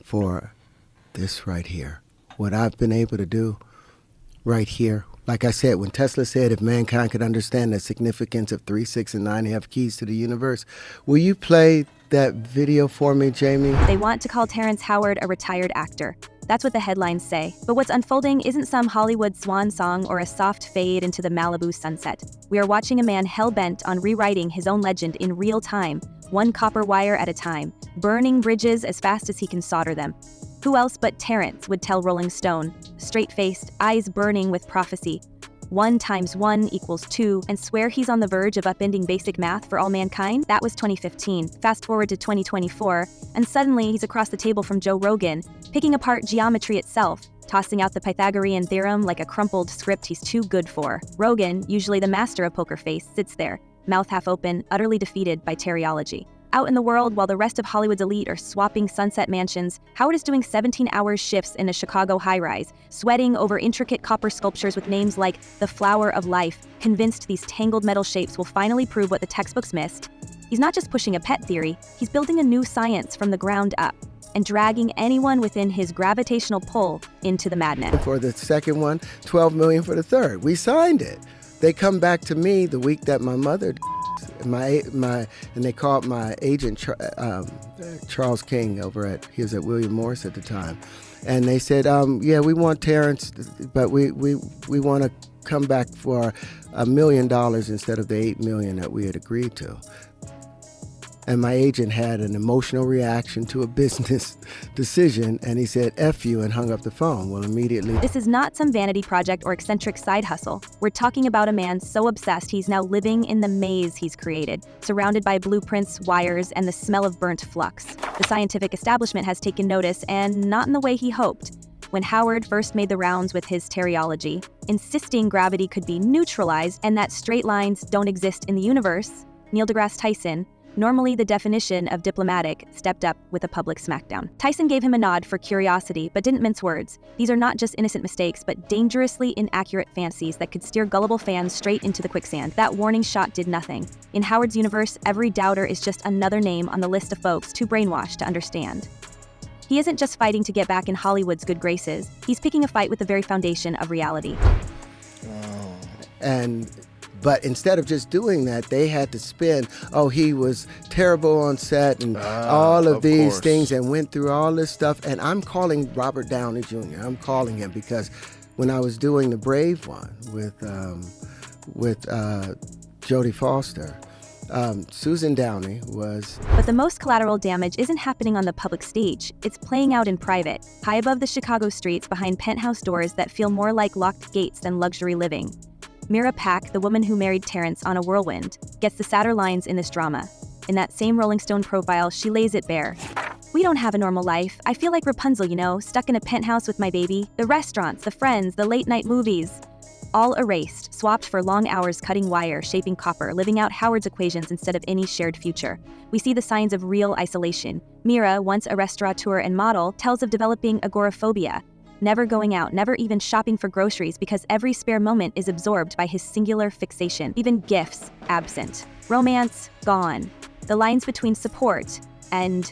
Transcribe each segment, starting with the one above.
for this right here. What I've been able to do right here. Like I said, when Tesla said if mankind could understand the significance of 3, 6, and 9, they have keys to the universe. Will you play that video for me, Jamie? They want to call Terrence Howard a retired actor. That's what the headlines say. But what's unfolding isn't some Hollywood swan song or a soft fade into the Malibu sunset. We are watching a man hell-bent on rewriting his own legend in real time, one copper wire at a time, burning bridges as fast as he can solder them. Who else but Terrence would tell Rolling Stone, straight-faced, eyes burning with prophecy, 1 × 1 = 2, and swear he's on the verge of upending basic math for all mankind? That was 2015. Fast forward to 2024, and suddenly he's across the table from Joe Rogan, picking apart geometry itself, tossing out the Pythagorean theorem like a crumpled script he's too good for. Rogan, usually the master of poker face, sits there, mouth half open, utterly defeated by teriology. Out in the world, while the rest of Hollywood's elite are swapping sunset mansions, Howard is doing 17-hour shifts in a Chicago high-rise, sweating over intricate copper sculptures with names like the Flower of Life, convinced these tangled metal shapes will finally prove what the textbooks missed. He's not just pushing a pet theory, he's building a new science from the ground up, and dragging anyone within his gravitational pull into the madness. For the second one, $12 million for the third. We signed it. They come back to me the week that my mother and they called my agent Charles King he was at William Morris at the time, and they said, yeah, we want Terrence, but we want to come back for $1 million instead of the $8 million that we had agreed to. And my agent had an emotional reaction to a business decision, and he said, F you, and hung up the phone. Well, immediately. This is not some vanity project or eccentric side hustle. We're talking about a man so obsessed he's now living in the maze he's created, surrounded by blueprints, wires, and the smell of burnt flux. The scientific establishment has taken notice, and not in the way he hoped. When Howard first made the rounds with his teriology, insisting gravity could be neutralized and that straight lines don't exist in the universe, Neil deGrasse Tyson, normally the definition of diplomatic, stepped up with a public smackdown. Tyson gave him a nod for curiosity, but didn't mince words. These are not just innocent mistakes, but dangerously inaccurate fancies that could steer gullible fans straight into the quicksand. That warning shot did nothing. In Howard's universe, every doubter is just another name on the list of folks too brainwashed to understand. He isn't just fighting to get back in Hollywood's good graces. He's picking a fight with the very foundation of reality. But instead of just doing that, they had to spin, he was terrible on set and all of these things, and went through all this stuff. And I'm calling Robert Downey Jr. I'm calling him because when I was doing the Brave one with Jodie Foster, Susan Downey was... But the most collateral damage isn't happening on the public stage. It's playing out in private, high above the Chicago streets behind penthouse doors that feel more like locked gates than luxury living. Mira Pack, the woman who married Terrence on a whirlwind, gets the sadder lines in this drama. In that same Rolling Stone profile, she lays it bare. We don't have a normal life. I feel like Rapunzel, stuck in a penthouse with my baby. The restaurants, the friends, the late-night movies. All erased, swapped for long hours cutting wire, shaping copper, living out Howard's equations instead of any shared future. We see the signs of real isolation. Mira, once a restaurateur and model, tells of developing agoraphobia. Never going out, never even shopping for groceries because every spare moment is absorbed by his singular fixation. Even gifts, absent. Romance, gone. The lines between support and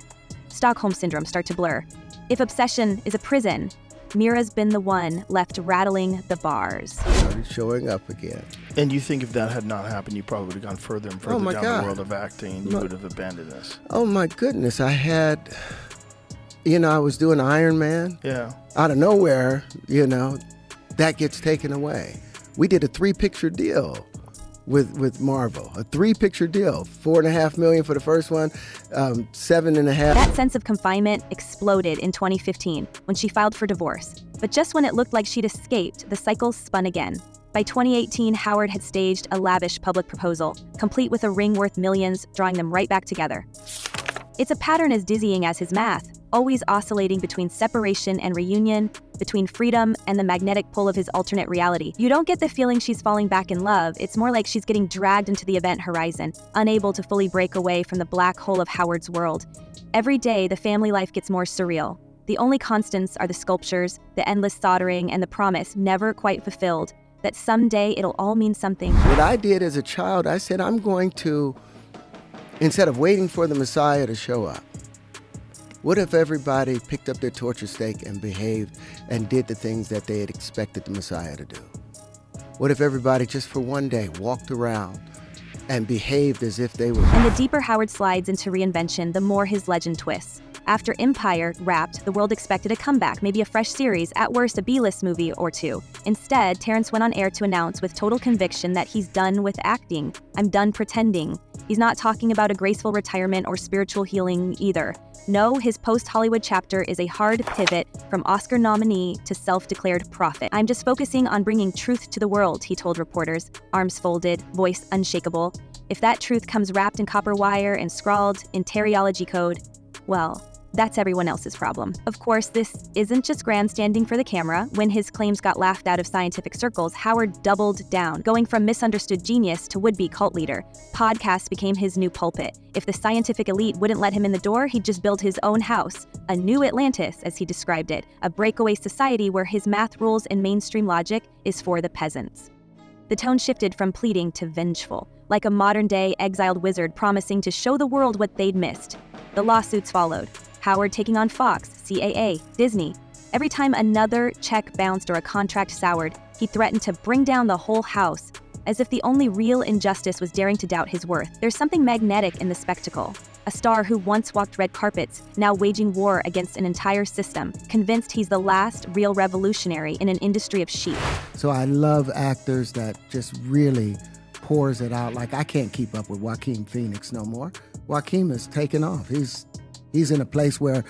Stockholm Syndrome start to blur. If obsession is a prison, Mira's been the one left rattling the bars. Started showing up again. And you think if that had not happened, you probably would have gone further and further down the world of acting. You would have abandoned this. Oh my goodness, I was doing Iron Man. Yeah. Out of nowhere, that gets taken away. We did a 3-picture deal with Marvel. A 3-picture deal. $4.5 million for the first one, $7.5. That sense of confinement exploded in 2015 when she filed for divorce. But just when it looked like she'd escaped, the cycle spun again. By 2018, Howard had staged a lavish public proposal, complete with a ring worth millions, drawing them right back together. It's a pattern as dizzying as his math, always oscillating between separation and reunion, between freedom and the magnetic pull of his alternate reality. You don't get the feeling she's falling back in love, it's more like she's getting dragged into the event horizon, unable to fully break away from the black hole of Howard's world. Every day, the family life gets more surreal. The only constants are the sculptures, the endless soldering, and the promise, never quite fulfilled, that someday it'll all mean something. What I did as a child, I said, I'm going to, instead of waiting for the Messiah to show up, What if everybody picked up their torture stake and behaved and did the things that they had expected the Messiah to do? What if everybody just for one day walked around and behaved as if they were... And the deeper Howard slides into reinvention, the more his legend twists. After Empire wrapped, the world expected a comeback, maybe a fresh series, at worst a B-list movie or two. Instead, Terrence went on air to announce with total conviction that he's done with acting. I'm done pretending. He's not talking about a graceful retirement or spiritual healing either. No, his post-Hollywood chapter is a hard pivot from Oscar nominee to self-declared prophet. I'm just focusing on bringing truth to the world, he told reporters, arms folded, voice unshakable. If that truth comes wrapped in copper wire and scrawled in terryology code, well, that's everyone else's problem. Of course, this isn't just grandstanding for the camera. When his claims got laughed out of scientific circles, Howard doubled down, going from misunderstood genius to would-be cult leader. Podcasts became his new pulpit. If the scientific elite wouldn't let him in the door, he'd just build his own house. A new Atlantis, as he described it, a breakaway society where his math rules and mainstream logic is for the peasants. The tone shifted from pleading to vengeful, like a modern-day exiled wizard promising to show the world what they'd missed. The lawsuits followed. Howard taking on Fox, CAA, Disney. Every time another check bounced or a contract soured, he threatened to bring down the whole house, as if the only real injustice was daring to doubt his worth. There's something magnetic in the spectacle. A star who once walked red carpets, now waging war against an entire system, convinced he's the last real revolutionary in an industry of sheep. So I love actors that just really pours it out. Like, I can't keep up with Joaquin Phoenix no more. Joaquin is taken off. He's in a place where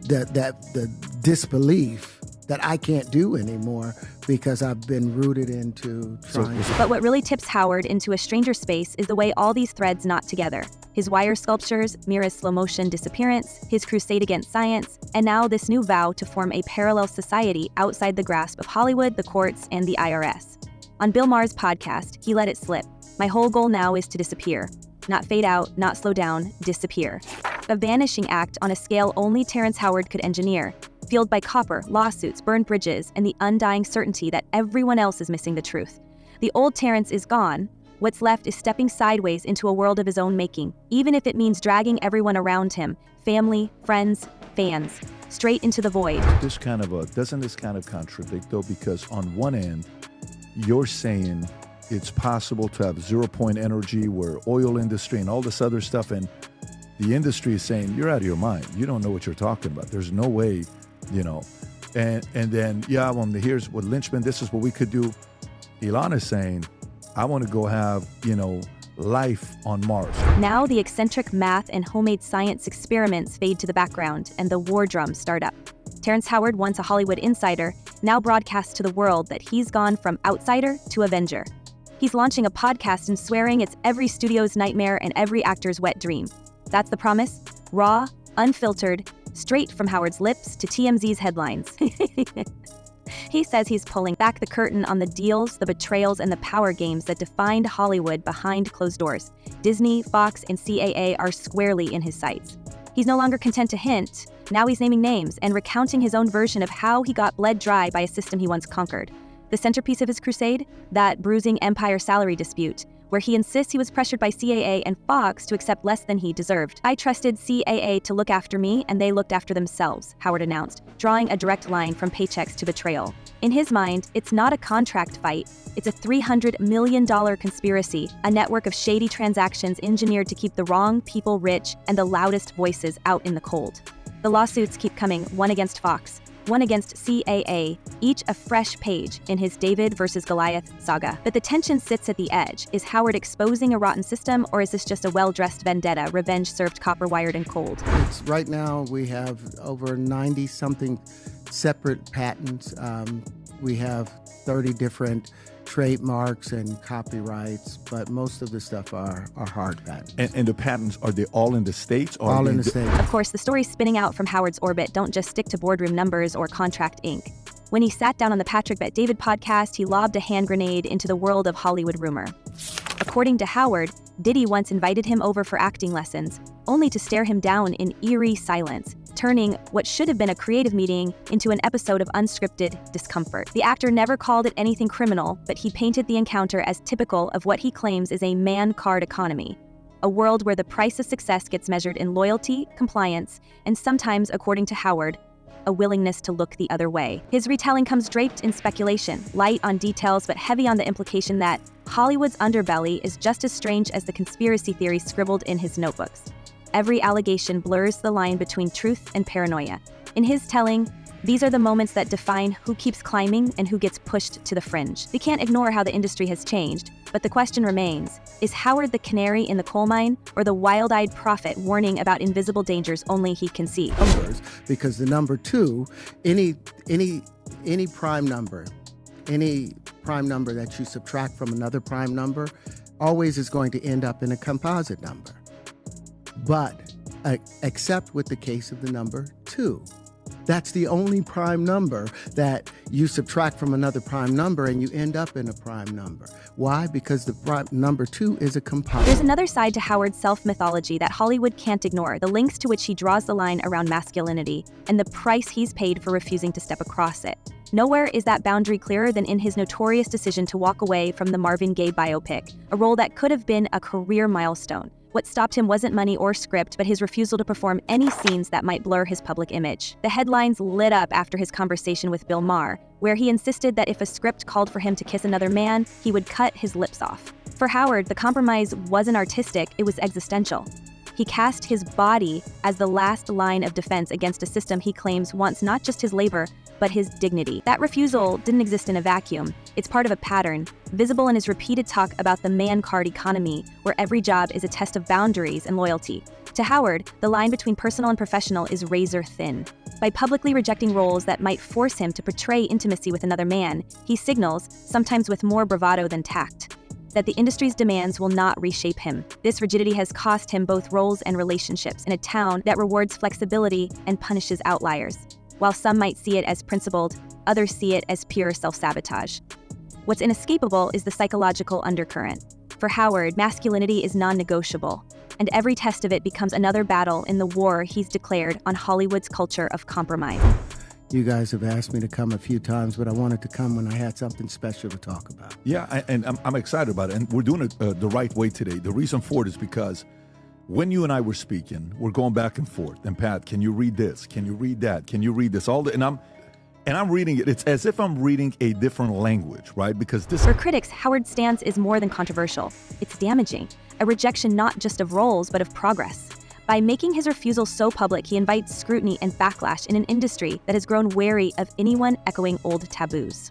the disbelief that I can't do anymore because I've been rooted into trying. But what really tips Howard into a stranger space is the way all these threads knot together. His wire sculptures, Mira's slow-motion disappearance, his crusade against science, and now this new vow to form a parallel society outside the grasp of Hollywood, the courts, and the IRS. On Bill Maher's podcast, he let it slip. My whole goal now is to disappear. Not fade out, not slow down, disappear. A vanishing act on a scale only Terrence Howard could engineer, fueled by copper, lawsuits, burned bridges, and the undying certainty that everyone else is missing the truth. The old Terrence is gone. What's left is stepping sideways into a world of his own making, even if it means dragging everyone around him, family, friends, fans, straight into the void. Doesn't this kind of contradict, though? Because on one end, you're saying it's possible to have zero-point energy where oil industry and all this other stuff, and the industry is saying, you're out of your mind. You don't know what you're talking about. There's no way, And then, here's what Lynchman, this is what we could do. Elon is saying, I want to go have, life on Mars. Now the eccentric math and homemade science experiments fade to the background and the war drums start up. Terrence Howard, once a Hollywood insider, now broadcasts to the world that he's gone from outsider to avenger. He's launching a podcast and swearing it's every studio's nightmare and every actor's wet dream. That's the promise? Raw, unfiltered, straight from Howard's lips to TMZ's headlines. He says he's pulling back the curtain on the deals, the betrayals, and the power games that defined Hollywood behind closed doors. Disney, Fox, and CAA are squarely in his sights. He's no longer content to hint. Now he's naming names and recounting his own version of how he got bled dry by a system he once conquered. The centerpiece of his crusade? That bruising Empire salary dispute, where he insists he was pressured by CAA and Fox to accept less than he deserved. I trusted CAA to look after me, and they looked after themselves, Howard announced, drawing a direct line from paychecks to betrayal. In his mind, it's not a contract fight. It's a $300 million conspiracy, a network of shady transactions engineered to keep the wrong people rich and the loudest voices out in the cold. The lawsuits keep coming, one against Fox, one against CAA, each a fresh page in his David versus Goliath saga. But the tension sits at the edge. Is Howard exposing a rotten system, or is this just a well-dressed vendetta, revenge served copper-wired and cold? Right now we have over 90-something separate patents. We have 30 different trademarks and copyrights, but most of the stuff are hard patents. And the patents, are they all in the States? Or all in the States. Of course, the stories spinning out from Howard's orbit don't just stick to boardroom numbers or contract ink. When he sat down on the Patrick Bet David podcast, he lobbed a hand grenade into the world of Hollywood rumor. According to Howard, Diddy once invited him over for acting lessons, only to stare him down in eerie silence, turning what should have been a creative meeting into an episode of unscripted discomfort. The actor never called it anything criminal, but he painted the encounter as typical of what he claims is a man-card economy. a world where the price of success gets measured in loyalty, compliance, and sometimes, according to Howard, a willingness to look the other way. His retelling comes draped in speculation, light on details but heavy on the implication that Hollywood's underbelly is just as strange as the conspiracy theories scribbled in his notebooks. Every allegation blurs the line between truth and paranoia. In his telling, these are the moments that define who keeps climbing and who gets pushed to the fringe. We can't ignore how the industry has changed, but the question remains, is Howard the canary in the coal mine or the wild-eyed prophet warning about invisible dangers only he can see? Numbers, because the number 2, any prime number that you subtract from another prime number always is going to end up in a composite number. But except with the case of the number 2. That's the only prime number that you subtract from another prime number and you end up in a prime number. Why? Because the prime number 2 is a composite. There's another side to Howard's self-mythology that Hollywood can't ignore, the lengths to which he draws the line around masculinity and the price he's paid for refusing to step across it. Nowhere is that boundary clearer than in his notorious decision to walk away from the Marvin Gaye biopic, a role that could have been a career milestone. What stopped him wasn't money or script, but his refusal to perform any scenes that might blur his public image. The headlines lit up after his conversation with Bill Maher, where he insisted that if a script called for him to kiss another man, he would cut his lips off. For Howard, the compromise wasn't artistic, it was existential. He cast his body as the last line of defense against a system he claims wants not just his labor, but his dignity. That refusal didn't exist in a vacuum. It's part of a pattern, visible in his repeated talk about the man card economy, where every job is a test of boundaries and loyalty. To Howard, the line between personal and professional is razor thin. By publicly rejecting roles that might force him to portray intimacy with another man, he signals, sometimes with more bravado than tact, that the industry's demands will not reshape him. This rigidity has cost him both roles and relationships in a town that rewards flexibility and punishes outliers. While some might see it as principled, others see it as pure self-sabotage. What's inescapable is the psychological undercurrent. For Howard, masculinity is non-negotiable, and every test of it becomes another battle in the war he's declared on Hollywood's culture of compromise. You guys have asked me to come a few times, but I wanted to come when I had something special to talk about. Yeah, and I'm excited about it, and we're doing it the right way today. The reason for it is because when you and I were speaking, we're going back and forth. And Pat, can you read this? Can you read that? Can you read this? And I'm reading it. It's as if I'm reading a different language, right? Because this. For critics, Howard's stance is more than controversial. It's damaging, a rejection not just of roles, but of progress. By making his refusal so public, he invites scrutiny and backlash in an industry that has grown wary of anyone echoing old taboos.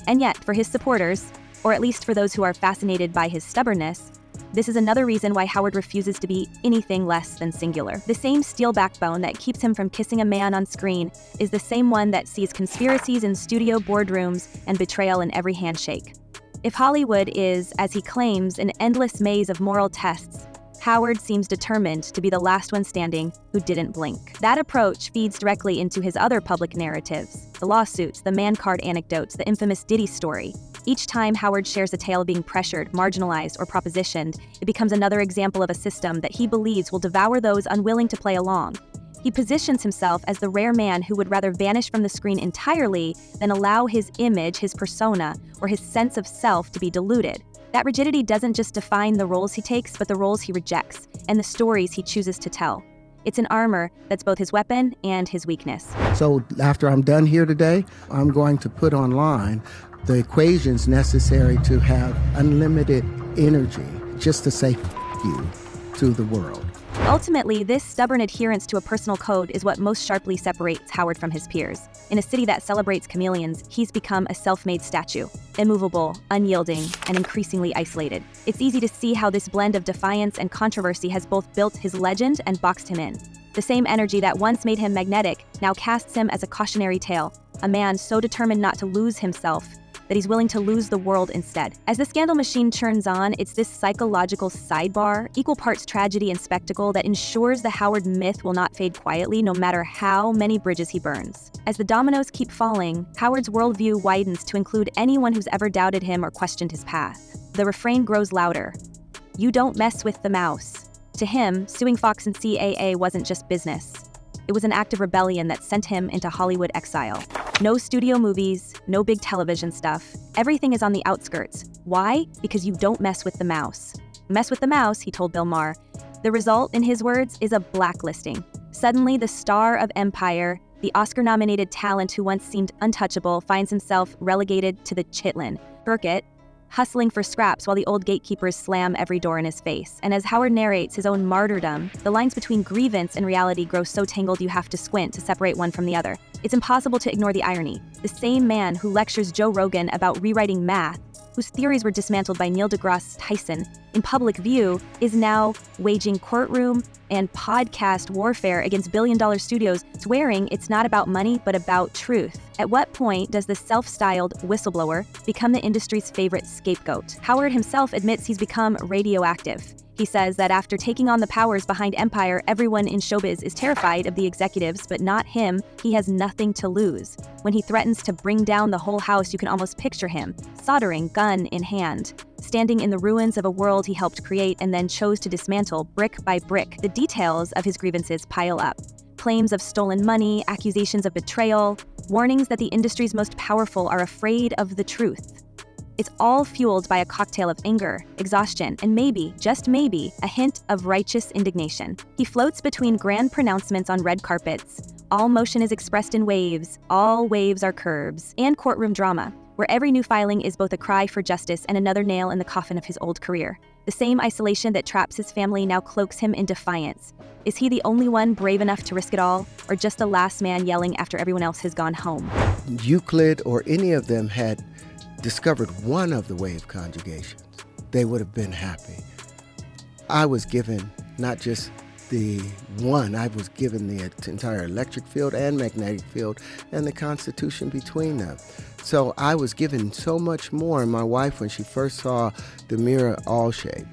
And yet, for his supporters, or at least for those who are fascinated by his stubbornness, this is another reason why Howard refuses to be anything less than singular. The same steel backbone that keeps him from kissing a man on screen is the same one that sees conspiracies in studio boardrooms and betrayal in every handshake. If Hollywood is, as he claims, an endless maze of moral tests, Howard seems determined to be the last one standing who didn't blink. That approach feeds directly into his other public narratives, the lawsuits, the man card anecdotes, the infamous Diddy story. Each time Howard shares a tale of being pressured, marginalized, or propositioned, it becomes another example of a system that he believes will devour those unwilling to play along. He positions himself as the rare man who would rather vanish from the screen entirely than allow his image, his persona, or his sense of self to be diluted. That rigidity doesn't just define the roles he takes, but the roles he rejects, and the stories he chooses to tell. It's an armor that's both his weapon and his weakness. So after I'm done here today, I'm going to put online the equations necessary to have unlimited energy just to say you to the world. Ultimately, this stubborn adherence to a personal code is what most sharply separates Howard from his peers. In a city that celebrates chameleons, he's become a self-made statue, immovable, unyielding, and increasingly isolated. It's easy to see how this blend of defiance and controversy has both built his legend and boxed him in. The same energy that once made him magnetic now casts him as a cautionary tale, a man so determined not to lose himself that he's willing to lose the world instead. As the scandal machine churns on, it's this psychological sidebar, equal parts tragedy and spectacle, that ensures the Howard myth will not fade quietly no matter how many bridges he burns. As the dominoes keep falling, Howard's worldview widens to include anyone who's ever doubted him or questioned his path. The refrain grows louder. You don't mess with the mouse. To him, suing Fox and CAA wasn't just business. It was an act of rebellion that sent him into Hollywood exile. No studio movies, no big television stuff. Everything is on the outskirts. Why? Because you don't mess with the mouse. Mess with the mouse, he told Bill Maher, The result, in his words, is a blacklisting. Suddenly, the star of Empire, the Oscar-nominated talent who once seemed untouchable, finds himself relegated to the chitlin, Burkett, hustling for scraps while the old gatekeepers slam every door in his face. And as Howard narrates his own martyrdom, the lines between grievance and reality grow so tangled you have to squint to separate one from the other. It's impossible to ignore the irony. The same man who lectures Joe Rogan about rewriting math, whose theories were dismantled by Neil deGrasse Tyson in public view, is now waging courtroom and podcast warfare against billion-dollar studios, swearing it's not about money but about truth. At what point does the self-styled whistleblower become the industry's favorite scapegoat? Howard himself admits he's become radioactive. He says that after taking on the powers behind Empire, everyone in showbiz is terrified of the executives, but not him. He has nothing to lose. When he threatens to bring down the whole house, you can almost picture him, soldering, gun in hand, standing in the ruins of a world he helped create and then chose to dismantle brick by brick. The details of his grievances pile up. Claims of stolen money, accusations of betrayal, warnings that the industry's most powerful are afraid of the truth. It's all fueled by a cocktail of anger, exhaustion, and maybe, just maybe, a hint of righteous indignation. He floats between grand pronouncements on red carpets, all motion is expressed in waves, all waves are curves, and courtroom drama, where every new filing is both a cry for justice and another nail in the coffin of his old career. The same isolation that traps his family now cloaks him in defiance. Is he the only one brave enough to risk it all, or just the last man yelling after everyone else has gone home? Euclid or any of them had discovered one of the wave conjugations, they would have been happy. I was given not just the one, I was given the entire electric field and magnetic field and the constitution between them. So I was given so much more. And my wife, when she first saw the mirror all shaped,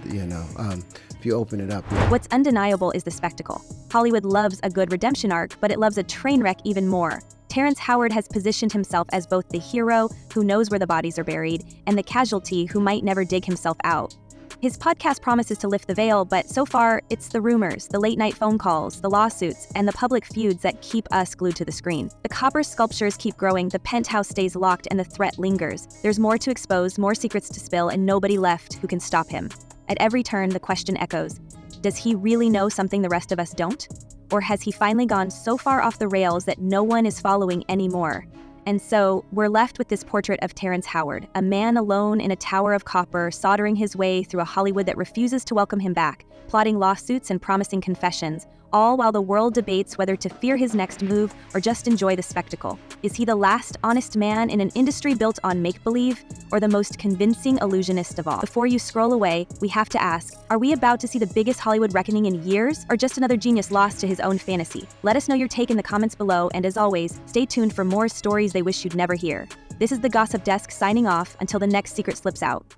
if you open it up. What's undeniable is the spectacle. Hollywood loves a good redemption arc, but it loves a train wreck even more. Terrence Howard has positioned himself as both the hero, who knows where the bodies are buried, and the casualty, who might never dig himself out. His podcast promises to lift the veil, but so far, it's the rumors, the late-night phone calls, the lawsuits, and the public feuds that keep us glued to the screen. The copper sculptures keep growing, the penthouse stays locked, and the threat lingers. There's more to expose, more secrets to spill, and nobody left who can stop him. At every turn, the question echoes, does he really know something the rest of us don't? Or has he finally gone so far off the rails that no one is following anymore? And so, we're left with this portrait of Terrence Howard, a man alone in a tower of copper, soldering his way through a Hollywood that refuses to welcome him back, plotting lawsuits and promising confessions, all while the world debates whether to fear his next move or just enjoy the spectacle. Is he the last honest man in an industry built on make-believe, or the most convincing illusionist of all? Before you scroll away, we have to ask, are we about to see the biggest Hollywood reckoning in years, or just another genius lost to his own fantasy? Let us know your take in the comments below, and as always, stay tuned for more stories they wish you'd never hear. This is the Gossip Desk signing off until the next secret slips out.